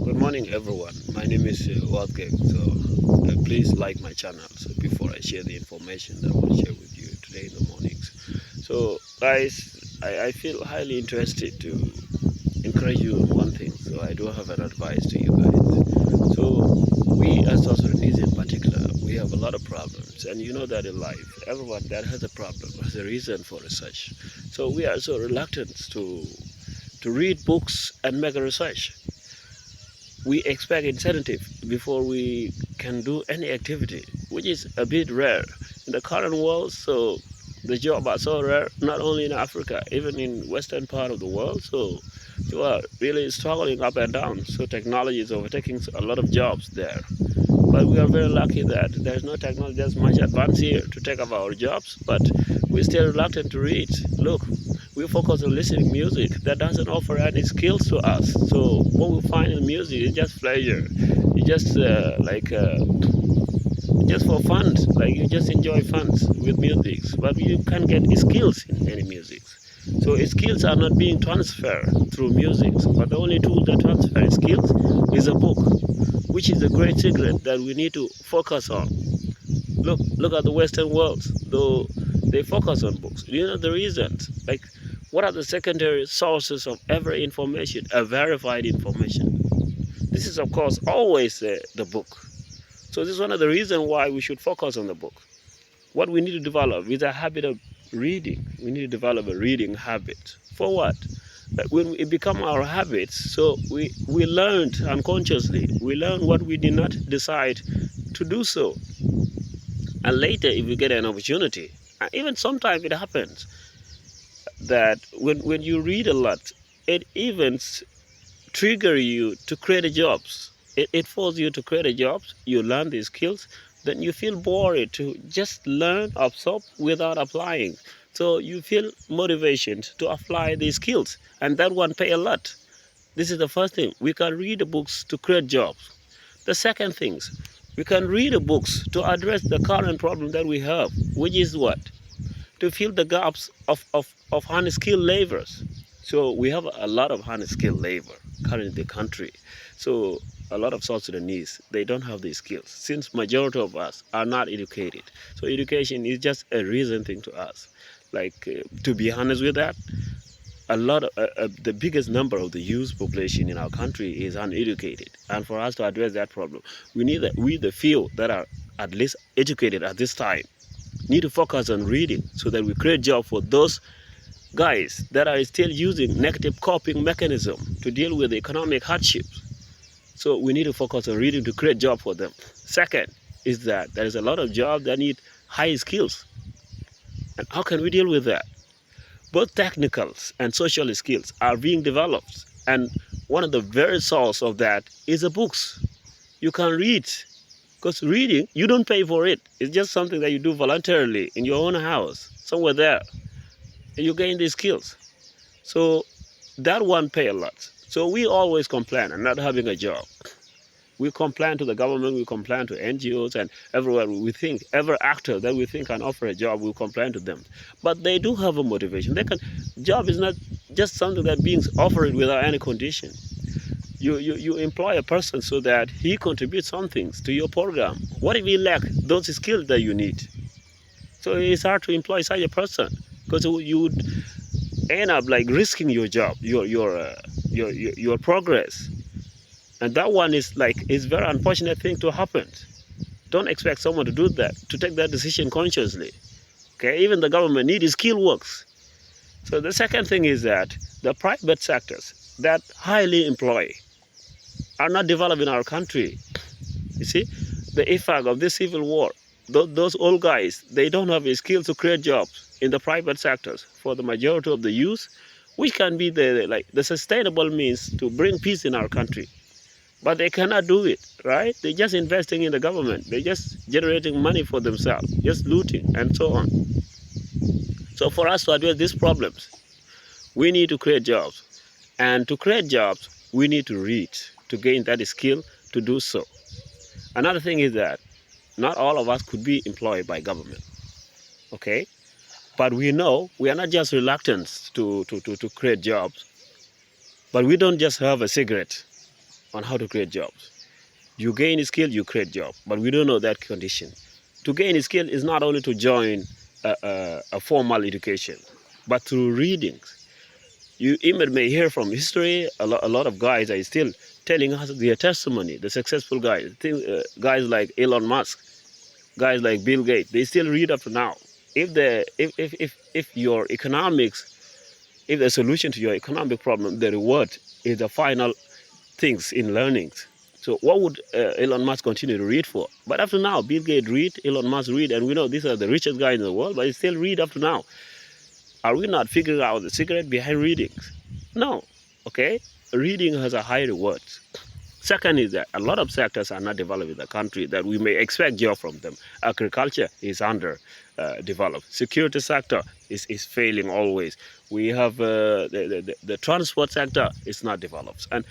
Good morning, everyone. My name is Wadgek. Please like my channel. So before I share the information that I want to share with you today in the mornings. So guys, I feel highly interested to encourage you on one thing. So I do have an advice to you guys. So we as South Sudanese in particular, we have a lot of problems, and you know that in life, everyone that has a problem has a reason for research. So we are so reluctant to read books and make a research. We expect incentive before we can do any activity, which is a bit rare in the current world. So the jobs are so rare, not only in Africa, even in western part of the world. So you are really struggling up and down. So technology is overtaking a lot of jobs there. But we are very lucky that there's no technology that's much advanced here to take up our jobs, but we're still reluctant to read. Look, we focus on listening music that doesn't offer any skills to us. So what we find in music is just pleasure. You just just for fun, like you just enjoy fun with music, but you can't get skills in any music. So skills are not being transferred through music, but the only tool that transfers skills is a book, which is a great secret that we need to focus on. Look at the Western world, though they focus on books. Do you know the reasons? Like, what are the secondary sources of every information? A verified information. This is, of course, always the book. So this is one of the reasons why we should focus on the book. What we need to develop is a habit of reading. We need to develop a reading habit. For what? But when it become our habits, so we learned unconsciously. We learn what we did not decide to do so. And later, if you get an opportunity, and even sometimes it happens that when you read a lot, it even trigger you to create jobs. It forces you to create jobs. You learn these skills, then you feel bored to just learn, absorb without applying. So you feel motivation to apply these skills, and that one pay a lot. This is the first thing. We can read the books to create jobs. The second things, we can read the books to address the current problem that we have, which is what? To fill the gaps of unskilled laborers. So we have a lot of unskilled labor currently in the country. So a lot of South Sudanese, they don't have these skills since majority of us are not educated. So education is just a reason thing to us. Like, to be honest with that, a lot of the biggest number of the youth population in our country is uneducated, and for us to address that problem, we need that we the few that are at least educated at this time need to focus on reading so that we create job for those guys that are still using negative coping mechanism to deal with economic hardships. So we need to focus on reading to create job for them. Second is that there is a lot of jobs that need high skills, and how can we deal with that? Both technical and social skills are being developed, and one of the very source of that is the books. You can read, because reading, you don't pay for it. It's just something that you do voluntarily in your own house, somewhere there, and you gain these skills. So that one pay a lot. So we always complain and not having a job. We complain to the government, we complain to NGOs, and everywhere we think, every actor that we think can offer a job, we complain to them. But they do have a motivation. They can. Job is not just something that being offered without any condition. You employ a person so that he contributes some things to your program. What if he lack those skills that you need? So it's hard to employ such a person, because you would end up like risking your job, your progress. And that one is like, it's very unfortunate thing to happen. Don't expect someone to do that, to take that decision consciously. Okay, even the government needs skilled works. So the second thing is that the private sectors that highly employ are not developed in our country. You see, the effect of this civil war, those old guys, they don't have the skills to create jobs in the private sectors for the majority of the youth, which can be the sustainable means to bring peace in our country. But they cannot do it, right? They're just investing in the government. They're just generating money for themselves, just looting and so on. So for us to address these problems, we need to create jobs. And to create jobs, we need to read, to gain that skill to do so. Another thing is that not all of us could be employed by government, okay? But we know we are not just reluctant to create jobs, but we don't just have a cigarette. on how to create jobs. You gain skill, you create job, but we don't know that condition. To gain skill is not only to join a formal education, but through readings. You even may hear from history, a lot of guys are still telling us their testimony, the successful guys, guys like Elon Musk, guys like Bill Gates, they still read up to now. If your economics, if the solution to your economic problem, the reward is the final things in learnings. So what would Elon Musk continue to read for? But up to now, Bill Gates read, Elon Musk read, and we know these are the richest guys in the world, but they still read up to now. Are we not figuring out the secret behind readings? No, okay? Reading has a high reward. Second is that a lot of sectors are not developed in the country that we may expect job from them. Agriculture is under developed. Security sector is failing always. We have the transport sector is not developed. And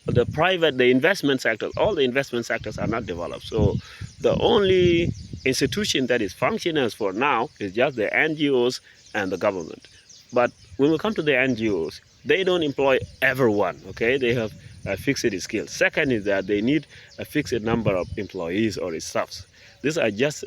the investment sector, all the investment sectors are not developed. So the only institution that is functioning as for now is just the NGOs and the government. But when we come to the NGOs, they don't employ everyone, okay? They have fixed skills. Second is that they need a fixed number of employees or staffs. These are just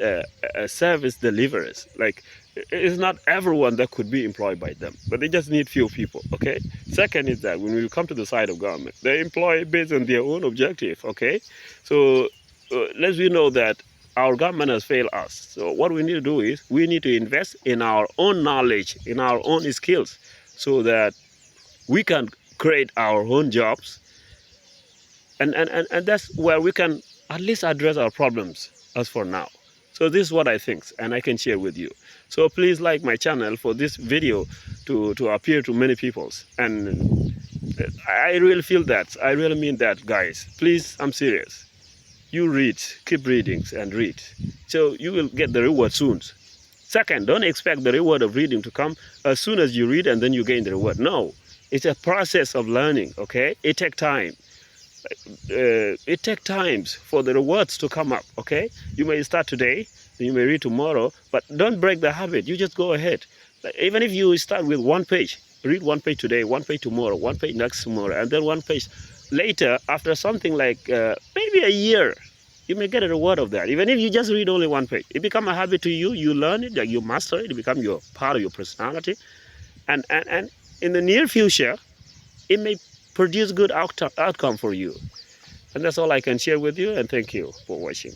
service deliverers. Like, it's not everyone that could be employed by them, but they just need few people, okay? Second is that when we come to the side of government, they employ based on their own objective, okay? So let's we know that our government has failed us. So what we need to do is we need to invest in our own knowledge, in our own skills, so that we can create our own jobs. And that's where we can at least address our problems as for now. So this is what I think, and I can share with you. So please like my channel for this video to appear to many people. And I really feel that, I really mean that, guys. Please, I'm serious. You read, keep reading and read. So you will get the reward soon. Second, don't expect the reward of reading to come as soon as you read and then you gain the reward. No, it's a process of learning, okay? It takes time. It takes times for the rewards to come up, okay? You may start today, you may read tomorrow, but don't break the habit. You just go ahead. Even if you start with one page, read one page today, one page tomorrow, one page next tomorrow, and then one page later, after something like maybe a year, you may get a reward of that. Even if you just read only one page, it becomes a habit to you. You learn it, you master it. It becomes your part of your personality, and in the near future, it may produce good outcome for you. And that's all I can share with you. And thank you for watching.